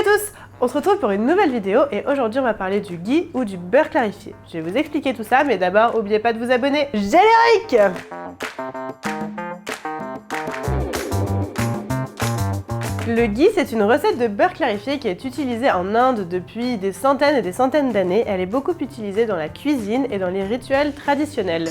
à tous! On se retrouve pour une nouvelle vidéo et aujourd'hui on va parler du ghee ou du beurre clarifié. Je vais vous expliquer tout ça, mais d'abord n'oubliez pas de vous abonner. Générique! Le ghee, c'est une recette de beurre clarifié qui est utilisée en Inde depuis des centaines et des centaines d'années. Elle est beaucoup utilisée dans la cuisine et dans les rituels traditionnels.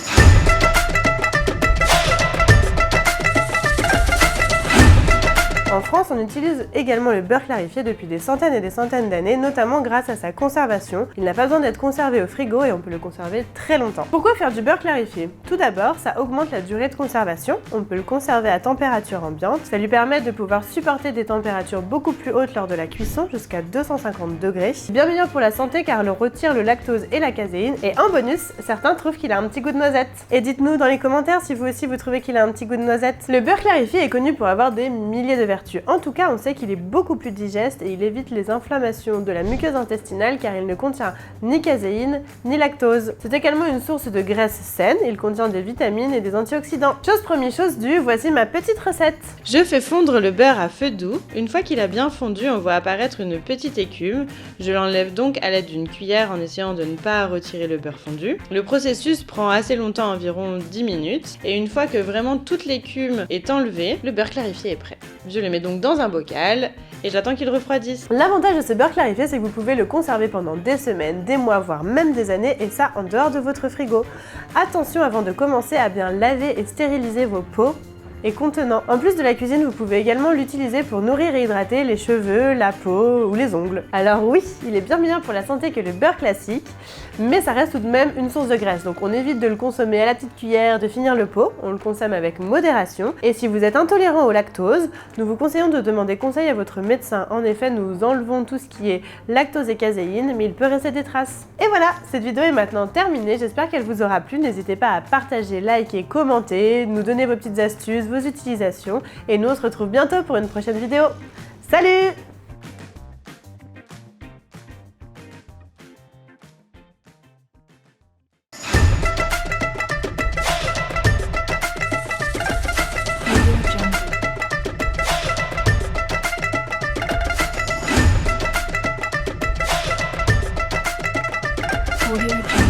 En France, on utilise également le beurre clarifié depuis des centaines et des centaines d'années, notamment grâce à sa conservation. Il n'a pas besoin d'être conservé au frigo et on peut le conserver très longtemps. Pourquoi faire du beurre clarifié? Tout d'abord, ça augmente la durée de conservation. On peut le conserver à température ambiante. Ça lui permet de pouvoir supporter des températures beaucoup plus hautes lors de la cuisson, jusqu'à 250 degrés. Bien meilleur pour la santé car il retire le lactose et la caséine. Et en bonus, certains trouvent qu'il a un petit goût de noisette. Et dites-nous dans les commentaires si vous aussi vous trouvez qu'il a un petit goût de noisette. Le beurre clarifié est connu pour avoir des milliers de vertus. En tout cas, on sait qu'il est beaucoup plus digeste et il évite les inflammations de la muqueuse intestinale car il ne contient ni caséine ni lactose. C'est également une source de graisse saine, il contient des vitamines et des antioxydants. Chose première, chose due, voici ma petite recette. Je fais fondre le beurre à feu doux. Une fois qu'il a bien fondu, on voit apparaître une petite écume. Je l'enlève donc à l'aide d'une cuillère en essayant de ne pas retirer le beurre fondu. Le processus prend assez longtemps, environ 10 minutes. Et une fois que vraiment toute l'écume est enlevée, le beurre clarifié est prêt. Je le mets donc dans un bocal et j'attends qu'il refroidisse. L'avantage de ce beurre clarifié, c'est que vous pouvez le conserver pendant des semaines, des mois, voire même des années, et ça en dehors de votre frigo. Attention avant de commencer à bien laver et stériliser vos pots et contenants. En plus de la cuisine, vous pouvez également l'utiliser pour nourrir et hydrater les cheveux, la peau ou les ongles. Alors oui, il est bien meilleur pour la santé que le beurre classique, mais ça reste tout de même une source de graisse, donc on évite de le consommer à la petite cuillère, de finir le pot, on le consomme avec modération. Et si vous êtes intolérant au lactose, nous vous conseillons de demander conseil à votre médecin. En effet, nous enlevons tout ce qui est lactose et caséine, mais il peut rester des traces. Et voilà, cette vidéo est maintenant terminée, j'espère qu'elle vous aura plu. N'hésitez pas à partager, liker, commenter, nous donner vos petites astuces, vos utilisations, et nous on se retrouve bientôt pour une prochaine vidéo. Salut! Audio Jungle.